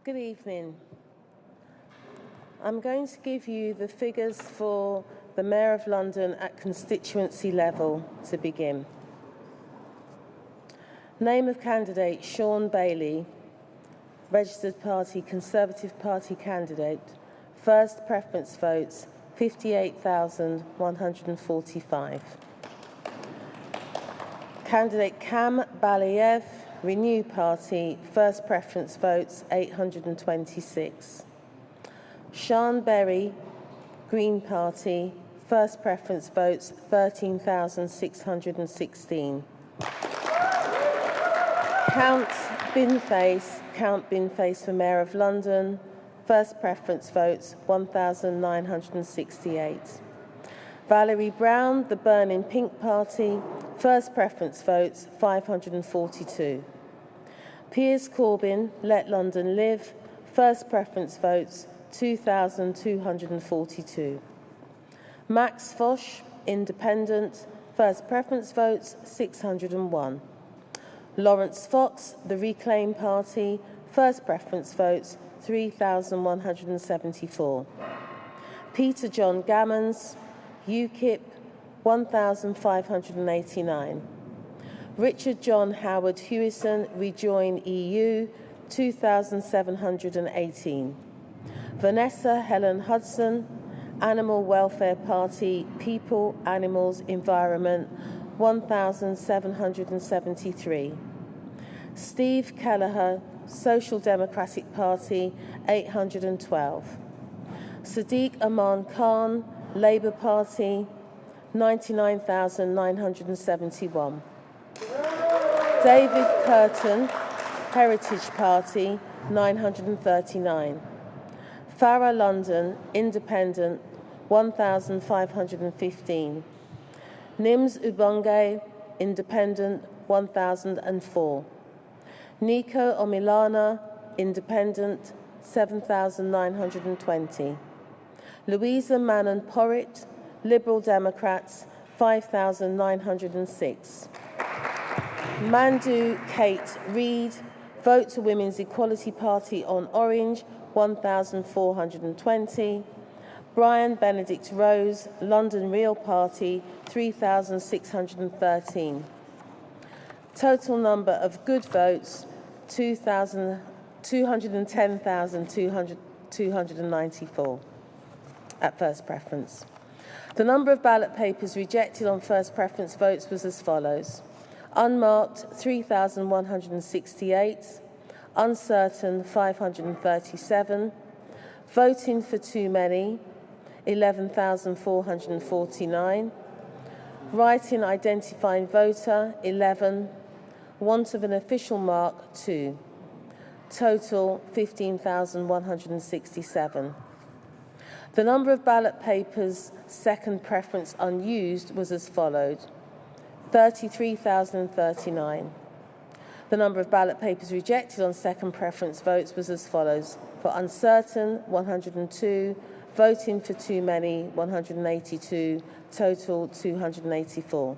Good evening. I'm going to give you the figures for the Mayor of London at constituency level to begin. Name of candidate, Sean Bailey, registered party, Conservative Party candidate. First preference votes, 58,145. Candidate Kam Balayev, Renew Party, first preference votes, 826. Sean Berry, Green Party, first preference votes, 13,616. Count Binface for Mayor of London, first preference votes, 1,968. Valerie Brown, the Burning Pink Party, first preference votes, 542. Piers Corbyn, Let London Live, first preference votes, 2,242. Max Fosh, Independent, first preference votes, 601. Lawrence Fox, the Reclaim Party, first preference votes, 3,174. Peter John Gammons, UKIP, 1,589. Richard John Howard Hewison, Rejoin EU, 2,718. Vanessa Helen Hudson, Animal Welfare Party, People, Animals, Environment, 1,773. Steve Kelleher, Social Democratic Party, 812. Sadiq Aman Khan, Labour Party, 99,971. David Curtin, Heritage Party, 939. Farah London, Independent, 1,515. Nims Ubonge, Independent, 1,004. Nico Omilana, Independent, 7,920. Louisa Manon Porritt, Liberal Democrats, 5,906. Mandu Kate Reid, Vote to Women's Equality Party on Orange, 1,420. Brian Benedict Rose, London Real Party, 3,613. Total number of good votes, 210,294 at first preference. The number of ballot papers rejected on first preference votes was as follows. Unmarked, 3,168. Uncertain, 537. Voting for too many, 11,449. Write-in identifying voter, 11. Want of an official mark, 2. Total, 15,167. The number of ballot papers second preference unused was as follows. 33,039. The number of ballot papers rejected on second preference votes was as follows. For uncertain, 102. Voting for too many, 182. Total, 284.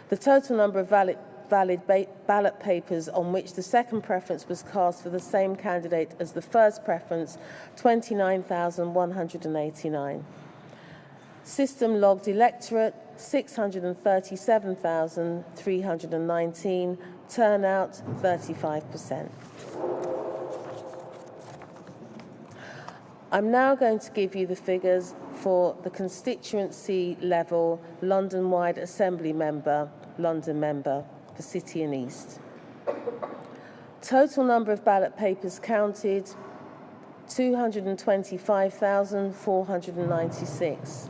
The total number of valid ballot papers on which the second preference was cast for the same candidate as the first preference, 29,189. System logged electorate, 637,319. Turnout, 35%. I'm now going to give you the figures for the constituency level London-wide Assembly member, London member for City and East. Total number of ballot papers counted, 225,496.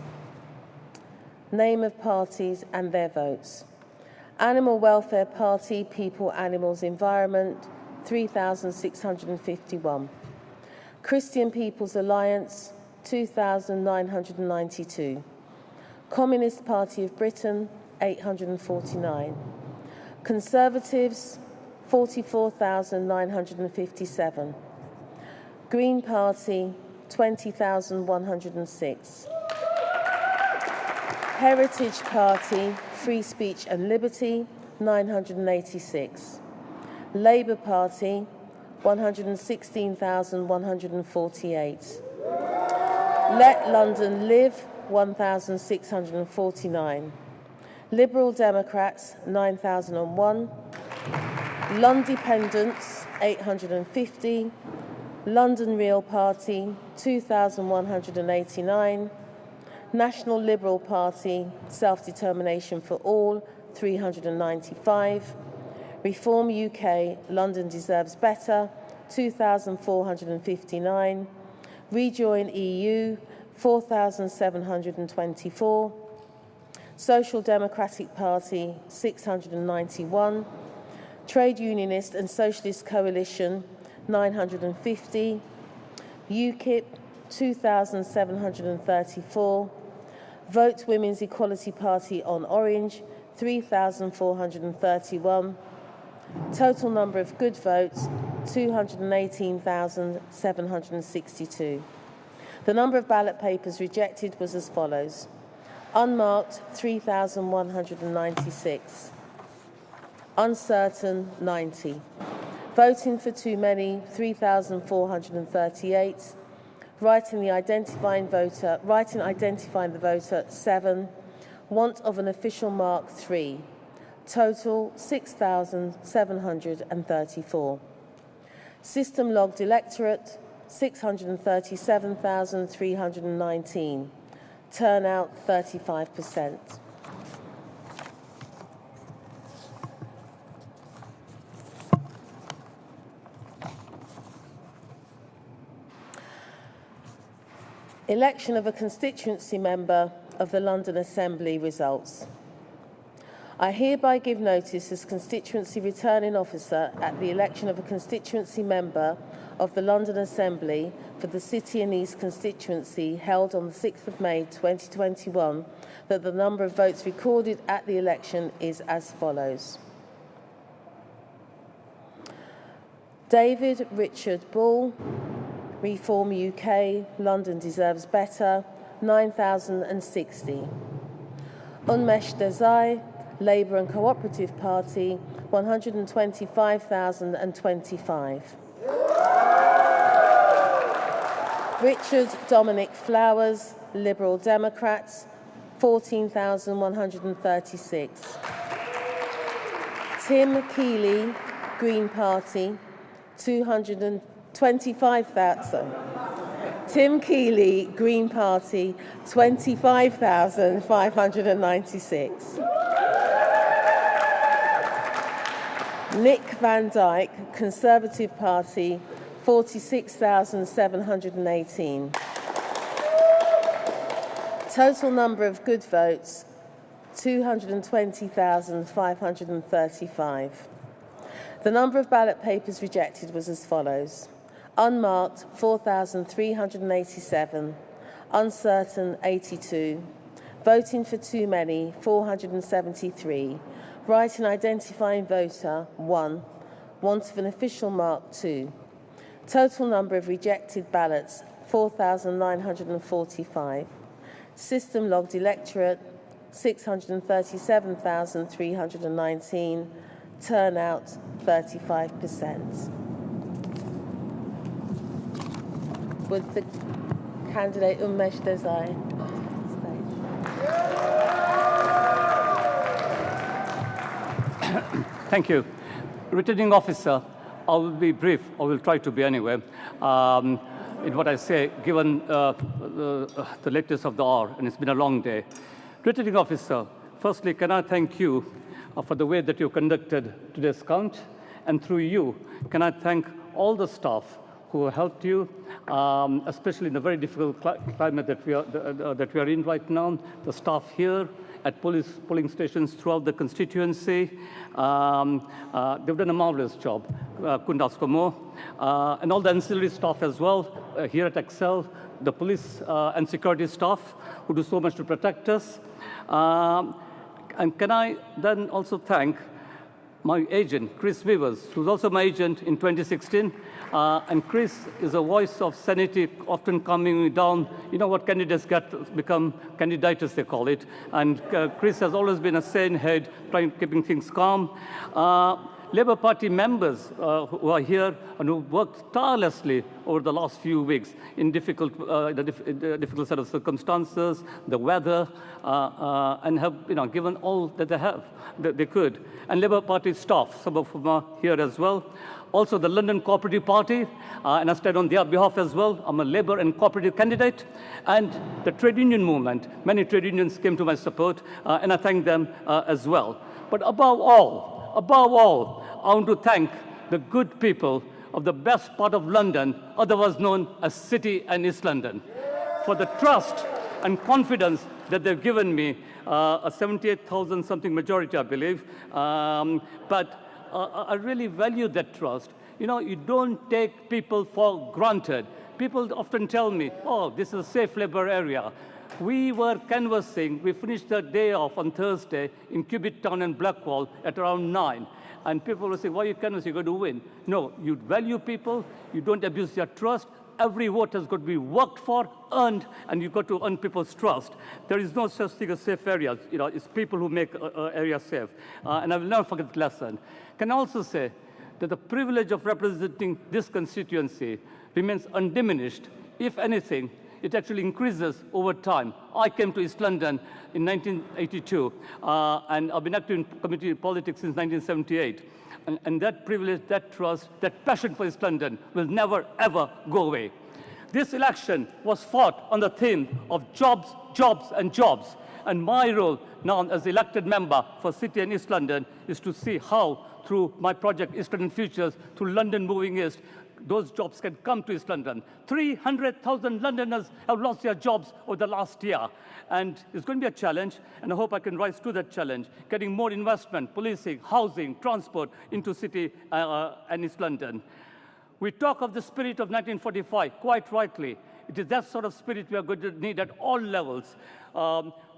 Name of parties and their votes. Animal Welfare Party, People, Animals, Environment, 3,651. Christian People's Alliance, 2,992. Communist Party of Britain, 849. Conservatives, 44,957. Green Party, 20,106. Heritage Party, Free Speech and Liberty, 986. Labour Party, 116,148. Let London Live, 1,649. Liberal Democrats, 9,001. Londependents, 850. London Real Party, 2,189. National Liberal Party, Self-Determination for All, 395. Reform UK, London Deserves Better, 2,459. Rejoin EU, 4,724. Social Democratic Party, 691. Trade Unionist and Socialist Coalition, 950. UKIP, 2,734. Vote Women's Equality Party on Orange, 3,431. Total number of good votes, 218,762. The number of ballot papers rejected was as follows. Unmarked, 3,196. Uncertain, 90. Voting for too many, 3,438. Writing identifying the voter, 7. Want of an official mark, 3. Total, 6,734. System logged electorate, 637,319. Turnout, 35%. Election of a constituency member of the London Assembly results. I hereby give notice as constituency returning officer at the election of a constituency member of the London Assembly for the City and East constituency held on the 6th of May 2021 that the number of votes recorded at the election is as follows. David Richard Bull, Reform UK, London Deserves Better, 9,060. Unmesh Desai, Labour and Cooperative Party, 125,025. Richard Dominic Flowers, Liberal Democrats, 14,136. Tim Keeley, Green Party, 225,000. Tim Keeley, Green Party, 25,596. Nick Van Dyke, Conservative Party, 46,718. Total number of good votes, 220,535. The number of ballot papers rejected was as follows. Unmarked, 4,387. Uncertain, 82. Voting for too many, 473. Right in identifying voter, 1. Want of an official mark, 2. Total number of rejected ballots, 4,945. System logged electorate, 637,319. Turnout, 35%. Would the candidate Unmesh Desai come to the stage? Thank you. Returning officer, I will be brief, or will try to be anyway, in what I say, given the latest of the hour, and it's been a long day. Returning officer, firstly, can I thank you for the way that you conducted today's count, and through you, can I thank all the staff who helped you, especially in the very difficult climate that we are in right now, the staff here at polling stations throughout the constituency. They've done a marvelous job. Couldn't ask for more. And all the ancillary staff as well here at Excel, the police and security staff who do so much to protect us. And can I then also thank my agent, Chris Weavers, who's also my agent in 2016. And Chris is a voice of sanity, often calming down. You know what candidates become candidates, they call it. And Chris has always been a sane head, keeping things calm. Labour Party members who are here and who worked tirelessly over the last few weeks in difficult set of circumstances, the weather, and have given all that they could. And Labour Party staff, some of whom are here as well. Also the London Cooperative Party, and I stand on their behalf as well. I'm a Labour and cooperative candidate. And the trade union movement, many trade unions came to my support, and I thank them as well. But above all, I want to thank the good people of the best part of London, otherwise known as City and East London, for the trust and confidence that they've given me, a 78,000 something majority, I believe. But I really value that trust. You don't take people for granted. People often tell me, oh, this is a safe Labour area. We were canvassing. We finished the day off on Thursday in Cubitt Town and Blackwall at around 9. And people will say, why are you canvassing? You're going to win. No, you value people. You don't abuse their trust. Every vote has got to be worked for, earned, and you've got to earn people's trust. There is no such thing as safe areas. It's people who make areas safe. And I will never forget the lesson. Can I also say that the privilege of representing this constituency remains undiminished. If anything, it actually increases over time. I came to East London in 1982, and I've been active in community politics since 1978. And that privilege, that trust, that passion for East London will never, ever go away. This election was fought on the theme of jobs, jobs, and jobs. And my role now as elected member for City and East London is to see how, through my project East London Futures, through London Moving East, those jobs can come to East London. 300,000 Londoners have lost their jobs over the last year. And it's going to be a challenge, and I hope I can rise to that challenge, getting more investment, policing, housing, transport into City and East London. We talk of the spirit of 1945, quite rightly. It is that sort of spirit we are going to need at all levels.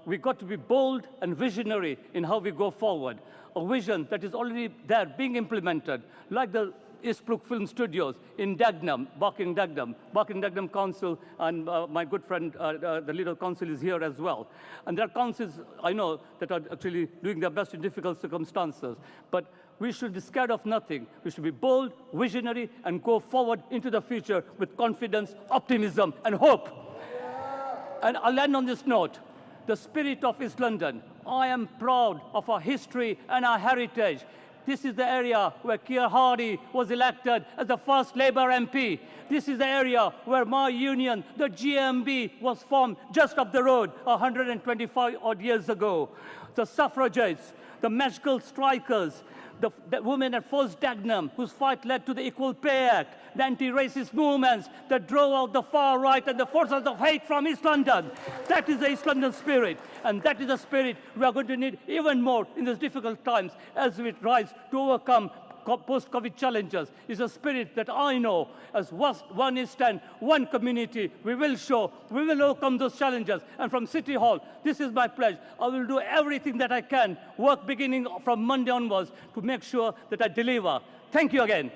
We've got to be bold and visionary in how we go forward. A vision that is already there, being implemented, like the Eastbrook Film Studios in Dagenham, Barking Dagenham Council, and my good friend, the leader of council, is here as well. And there are councils, I know, that are actually doing their best in difficult circumstances. But we should be scared of nothing. We should be bold, visionary, and go forward into the future with confidence, optimism, and hope. And I'll end on this note. The spirit of East London. I am proud of our history and our heritage. This is the area where Keir Hardie was elected as the first Labour MP. This is the area where my union, the GMB, was formed just up the road 125 odd years ago. The suffragettes, the magical strikers, the women at First Dagenham, whose fight led to the Equal Pay Act, the anti-racist movements that drove out the far right and the forces of hate from East London. That is the East London spirit, and that is the spirit we are going to need even more in these difficult times as we rise to overcome post-COVID challenges. Is a spirit that I know as one East End, one community. We will overcome those challenges. And from City Hall, this is my pledge. I will do everything that I can, work beginning from Monday onwards, to make sure that I deliver. Thank you again.